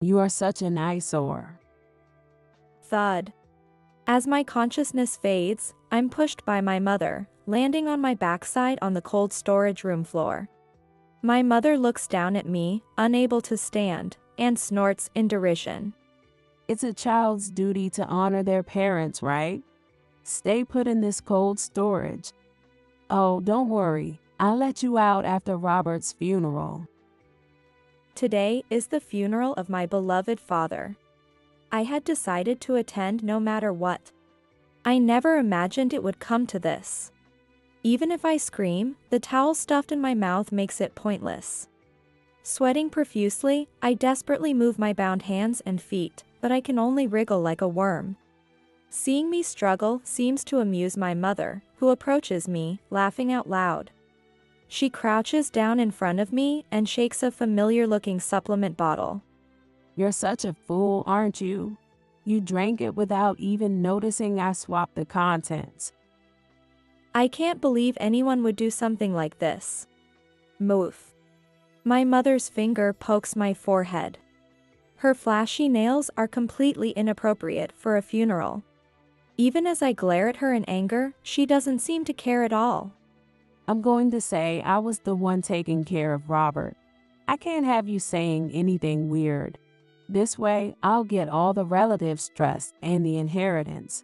You are such an eyesore. Thud. As my consciousness fades, I'm pushed by my mother, landing on my backside on the cold storage room floor. My mother looks down at me, unable to stand, and snorts in derision. It's a child's duty to honor their parents, right? Stay put in this cold storage. Oh, don't worry. I'll let you out after Robert's funeral. Today is the funeral of my beloved father. I had decided to attend no matter what. I never imagined it would come to this. Even if I scream, the towel stuffed in my mouth makes it pointless. Sweating profusely, I desperately move my bound hands and feet, but I can only wriggle like a worm. Seeing me struggle seems to amuse my mother, who approaches me, laughing out loud. She crouches down in front of me and shakes a familiar-looking supplement bottle. You're such a fool, aren't you? You drank it without even noticing I swapped the contents. I can't believe anyone would do something like this. Moof. My mother's finger pokes my forehead. Her flashy nails are completely inappropriate for a funeral. Even as I glare at her in anger, she doesn't seem to care at all. I'm going to say I was the one taking care of Robert. I can't have you saying anything weird. This way, I'll get all the relatives stressed and the inheritance.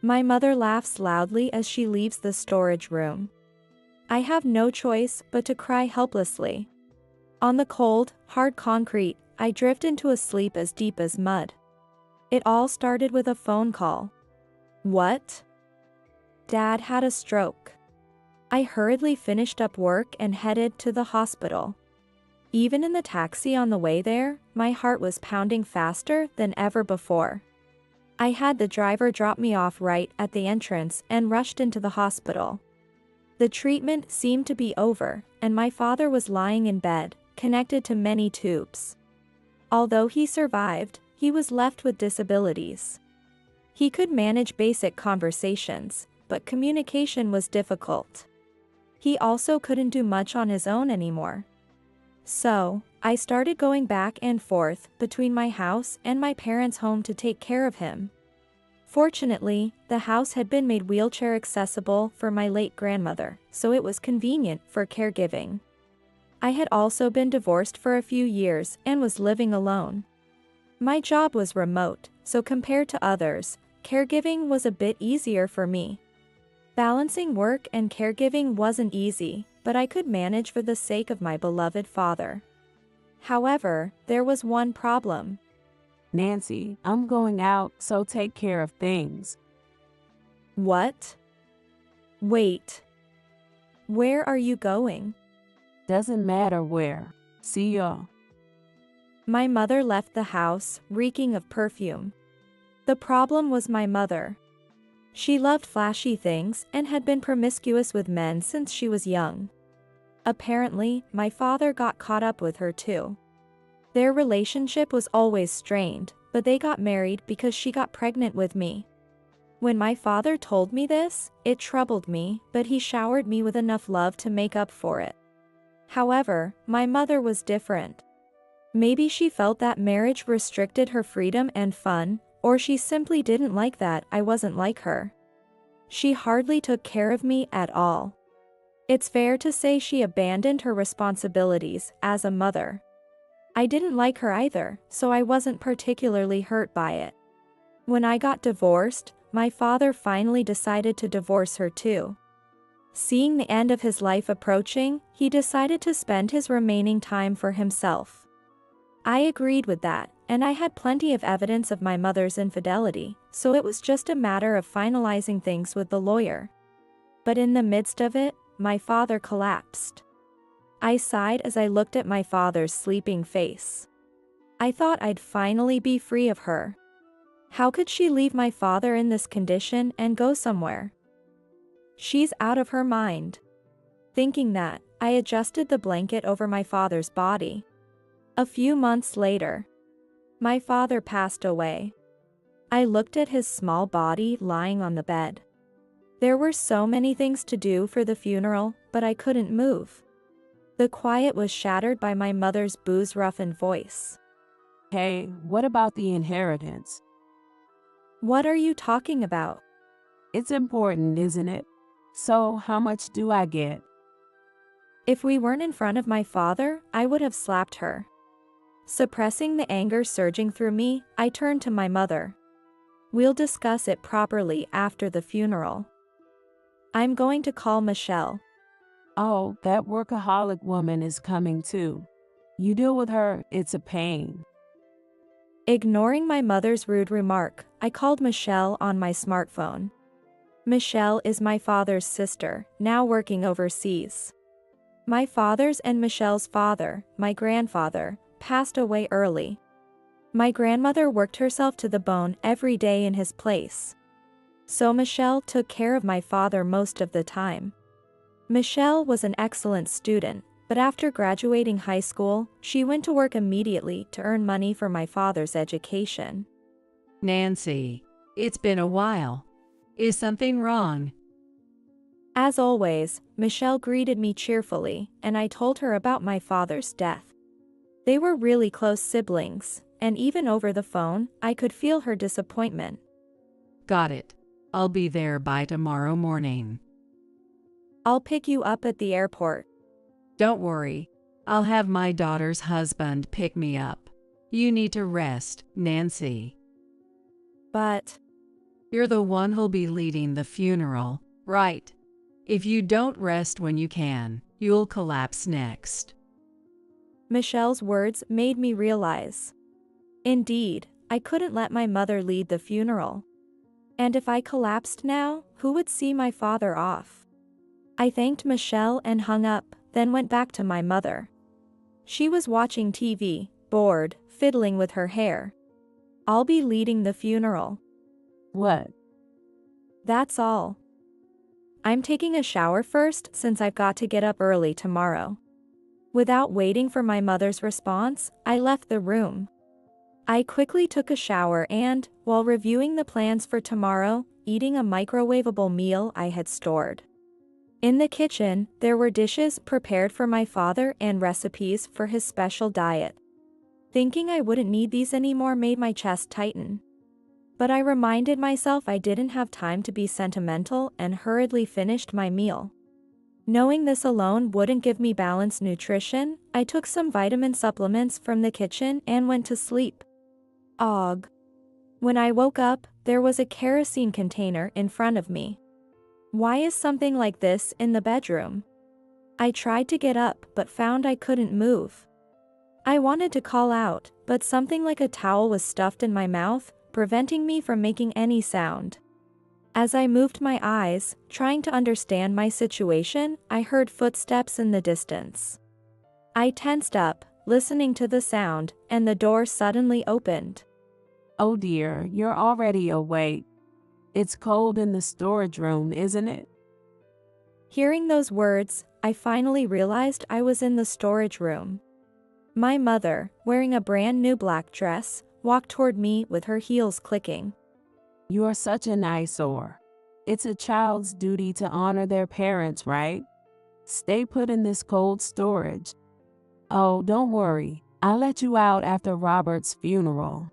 My mother laughs loudly as she leaves the storage room. I have no choice but to cry helplessly. On the cold, hard concrete, I drift into a sleep as deep as mud. It all started with a phone call. What? Dad had a stroke. I hurriedly finished up work and headed to the hospital. Even in the taxi on the way there, my heart was pounding faster than ever before. I had the driver drop me off right at the entrance and rushed into the hospital. The treatment seemed to be over, and my father was lying in bed, connected to many tubes. Although he survived, he was left with disabilities. He could manage basic conversations, but communication was difficult. He also couldn't do much on his own anymore. So, I started going back and forth between my house and my parents' home to take care of him. Fortunately, the house had been made wheelchair accessible for my late grandmother, so it was convenient for caregiving. I had also been divorced for a few years and was living alone. My job was remote, so compared to others, caregiving was a bit easier for me. Balancing work and caregiving wasn't easy, but I could manage for the sake of my beloved father. However, there was one problem. Nancy, I'm going out, so take care of things. What? Wait. Where are you going? Doesn't matter where. See ya. My mother left the house, reeking of perfume. The problem was my mother. She loved flashy things and had been promiscuous with men since she was young. Apparently, my father got caught up with her too. Their relationship was always strained, but they got married because she got pregnant with me. When my father told me this, it troubled me, but he showered me with enough love to make up for it. However, my mother was different. Maybe she felt that marriage restricted her freedom and fun, or she simply didn't like that I wasn't like her. She hardly took care of me at all. It's fair to say she abandoned her responsibilities as a mother. I didn't like her either, so I wasn't particularly hurt by it. When I got divorced, my father finally decided to divorce her too. Seeing the end of his life approaching, he decided to spend his remaining time for himself. I agreed with that, and I had plenty of evidence of my mother's infidelity, so it was just a matter of finalizing things with the lawyer. But in the midst of it, my father collapsed. I sighed as I looked at my father's sleeping face. I thought I'd finally be free of her. How could she leave my father in this condition and go somewhere? She's out of her mind. Thinking that, I adjusted the blanket over my father's body. A few months later, my father passed away. I looked at his small body lying on the bed. There were so many things to do for the funeral, but I couldn't move. The quiet was shattered by my mother's booze-roughened voice. Hey, what about the inheritance? What are you talking about? It's important, isn't it? So, how much do I get? If we weren't in front of my father, I would have slapped her. Suppressing the anger surging through me, I turned to my mother. We'll discuss it properly after the funeral. I'm going to call Michelle. Oh, that workaholic woman is coming too. You deal with her, it's a pain. Ignoring my mother's rude remark, I called Michelle on my smartphone. Michelle is my father's sister, now working overseas. My father's and Michelle's father, my grandfather, passed away early. My grandmother worked herself to the bone every day in his place. So Michelle took care of my father most of the time. Michelle was an excellent student, but after graduating high school, she went to work immediately to earn money for my father's education. Nancy, it's been a while. Is something wrong? As always, Michelle greeted me cheerfully, and I told her about my father's death. They were really close siblings, and even over the phone, I could feel her disappointment. Got it. I'll be there by tomorrow morning. I'll pick you up at the airport. Don't worry. I'll have my daughter's husband pick me up. You need to rest, Nancy. But You're the one who'll be leading the funeral, right? If you don't rest when you can, you'll collapse next. Michelle's words made me realize. Indeed, I couldn't let my mother lead the funeral. And if I collapsed now, who would see my father off? I thanked Michelle and hung up, then went back to my mother. She was watching TV, bored, fiddling with her hair. I'll be leading the funeral. What? That's all. I'm taking a shower first since I've got to get up early tomorrow. Without waiting for my mother's response, I left the room. I quickly took a shower and, while reviewing the plans for tomorrow, eating a microwavable meal I had stored. In the kitchen, there were dishes prepared for my father and recipes for his special diet. Thinking I wouldn't need these anymore made my chest tighten. But I reminded myself I didn't have time to be sentimental and hurriedly finished my meal. Knowing this alone wouldn't give me balanced nutrition, I took some vitamin supplements from the kitchen and went to sleep. Og. When I woke up, there was a kerosene container in front of me. Why is something like this in the bedroom? I tried to get up but found I couldn't move. I wanted to call out, but something like a towel was stuffed in my mouth, preventing me from making any sound. As I moved my eyes, trying to understand my situation, I heard footsteps in the distance. I tensed up, listening to the sound, and the door suddenly opened. Oh dear, you're already awake. It's cold in the storage room, isn't it? Hearing those words, I finally realized I was in the storage room. My mother, wearing a brand new black dress, walked toward me with her heels clicking. You're such an eyesore. It's a child's duty to honor their parents, right? Stay put in this cold storage. Oh, don't worry. I'll let you out after Robert's funeral.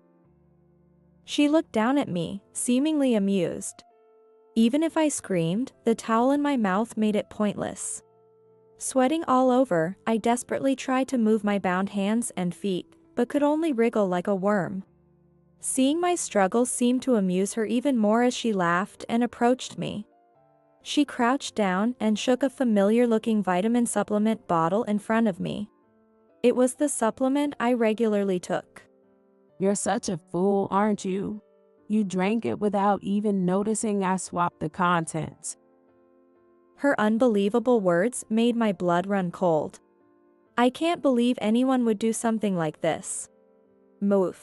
She looked down at me, seemingly amused. Even if I screamed, the towel in my mouth made it pointless. Sweating all over, I desperately tried to move my bound hands and feet, but could only wriggle like a worm. Seeing my struggles seemed to amuse her even more as she laughed and approached me. She crouched down and shook a familiar-looking vitamin supplement bottle in front of me. It was the supplement I regularly took. You're such a fool, aren't you? You drank it without even noticing I swapped the contents. Her unbelievable words made my blood run cold. I can't believe anyone would do something like this. Moof.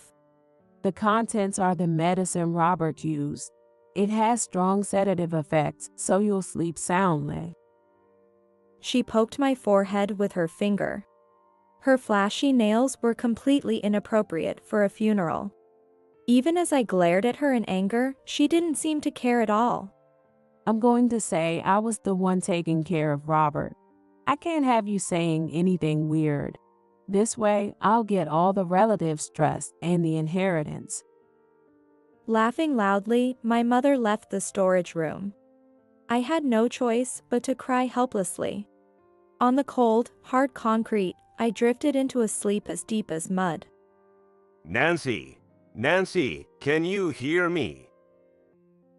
The contents are the medicine Robert used. It has strong sedative effects, so you'll sleep soundly. She poked my forehead with her finger. Her flashy nails were completely inappropriate for a funeral. Even as I glared at her in anger, she didn't seem to care at all. I'm going to say I was the one taking care of Robert. I can't have you saying anything weird. This way, I'll get all the relatives' trust and the inheritance. Laughing loudly, my mother left the storage room. I had no choice but to cry helplessly. On the cold, hard concrete, I drifted into a sleep as deep as mud. Nancy, Nancy, can you hear me?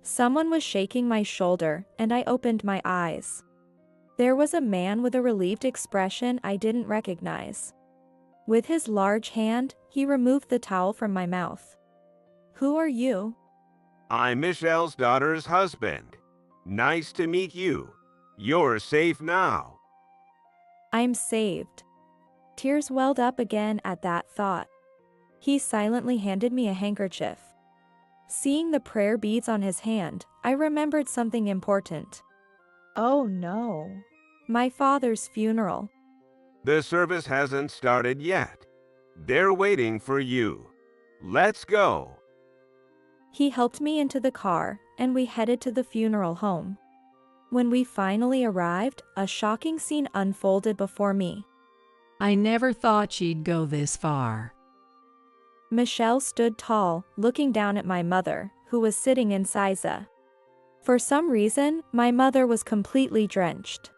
Someone was shaking my shoulder, and I opened my eyes. There was a man with a relieved expression I didn't recognize. With his large hand, he removed the towel from my mouth. "Who are you?" I'm Michelle's daughter's husband. Nice to meet you. You're safe now. I'm saved. Tears welled up again at that thought. He silently handed me a handkerchief. Seeing the prayer beads on his hand, I remembered something important. Oh no. My father's funeral. The service hasn't started yet. They're waiting for you. Let's go. He helped me into the car, and we headed to the funeral home. When we finally arrived, a shocking scene unfolded before me. I never thought she'd go this far. Michelle stood tall, looking down at my mother, who was sitting in Siza. For some reason, my mother was completely drenched.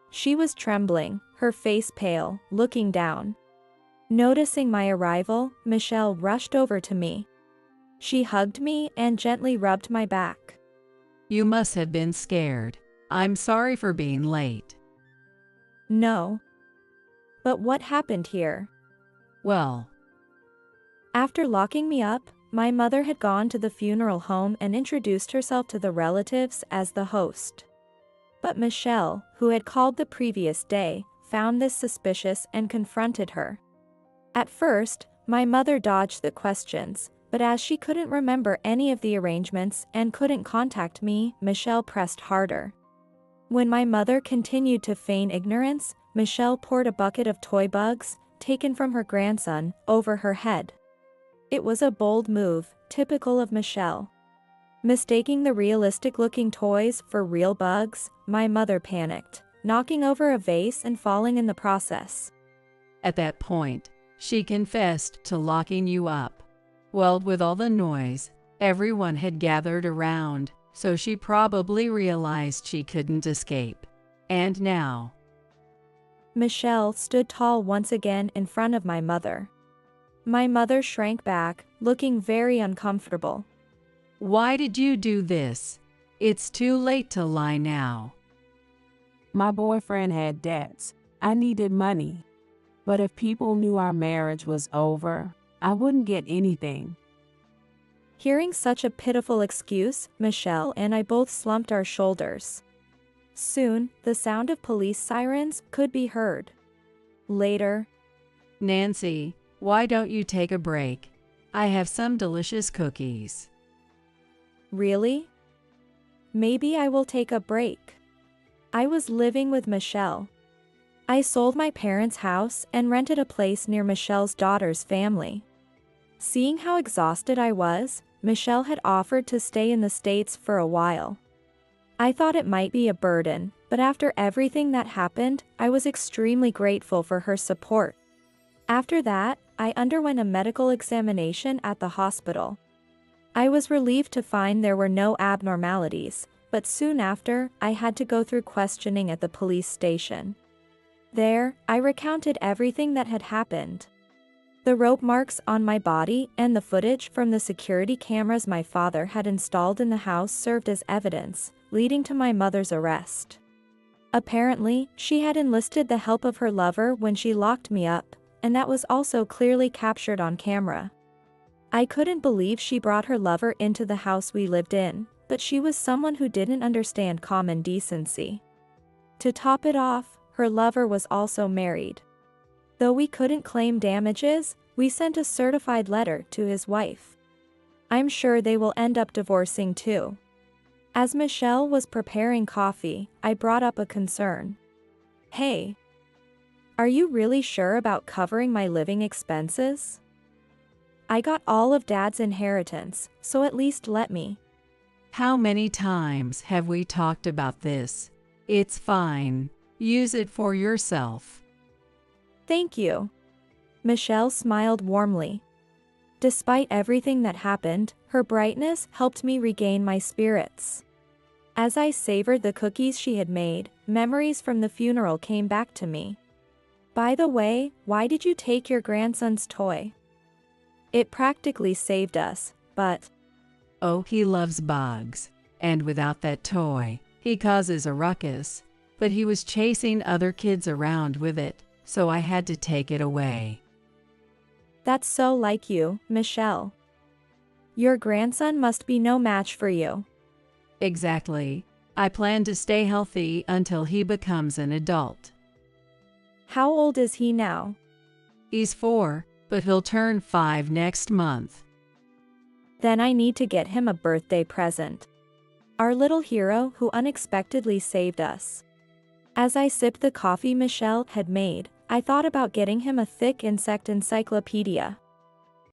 She was trembling, her face pale, looking down. Noticing my arrival, Michelle rushed over to me. She hugged me and gently rubbed my back. You must have been scared. I'm sorry for being late. No. But what happened here? Well, After locking me up, my mother had gone to the funeral home and introduced herself to the relatives as the host. But Michelle, who had called the previous day, found this suspicious and confronted her. At first, my mother dodged the questions, but as she couldn't remember any of the arrangements and couldn't contact me, Michelle pressed harder. When my mother continued to feign ignorance, Michelle poured a bucket of toy bugs, taken from her grandson, over her head. It was a bold move, typical of Michelle. Mistaking the realistic-looking toys for real bugs, my mother panicked, knocking over a vase and falling in the process. at that point, she confessed to locking you up. Well, with all the noise, everyone had gathered around, so she probably realized she couldn't escape. And now, Michelle stood tall once again in front of my mother. My mother shrank back, looking very uncomfortable. why did you do this? It's too late to lie now. My boyfriend had debts. I needed money. But if people knew our marriage was over, I wouldn't get anything. Hearing such a pitiful excuse, Michelle and I both slumped our shoulders. Soon, the sound of police sirens could be heard. Later, Nancy, why don't you take a break? I have some delicious cookies. really? Maybe I will take a break. I was living with Michelle. I sold my parents' house and rented a place near Michelle's daughter's family. Seeing how exhausted I was, Michelle had offered to stay in the States for a while. I thought it might be a burden, but after everything that happened, I was extremely grateful for her support. After that, I underwent a medical examination at the hospital. I was relieved to find there were no abnormalities, but soon after, I had to go through questioning at the police station. There, I recounted everything that had happened. The rope marks on my body and the footage from the security cameras my father had installed in the house served as evidence, leading to my mother's arrest. Apparently, she had enlisted the help of her lover when she locked me up, and that was also clearly captured on camera. I couldn't believe she brought her lover into the house we lived in, but she was someone who didn't understand common decency. To top it off, her lover was also married. Though we couldn't claim damages, we sent a certified letter to his wife. I'm sure they will end up divorcing too. As Michelle was preparing coffee, I brought up a concern. Hey, are you really sure about covering my living expenses? I got all of Dad's inheritance, so at least let me. How many times have we talked about this? It's fine. Use it for yourself. Thank you. Michelle smiled warmly. Despite everything that happened, her brightness helped me regain my spirits. As I savored the cookies she had made, memories from the funeral came back to me. By the way, why did you take your grandson's toy? It practically saved us, but... Oh, he loves bugs. And without that toy, he causes a ruckus. But he was chasing other kids around with it, so I had to take it away. That's so like you, Michelle. Your grandson must be no match for you. Exactly. I plan to stay healthy until he becomes an adult. How old is he now? He's 4, but he'll turn 5 next month. Then I need to get him a birthday present. Our little hero who unexpectedly saved us. As I sipped the coffee Michelle had made, I thought about getting him a thick insect encyclopedia.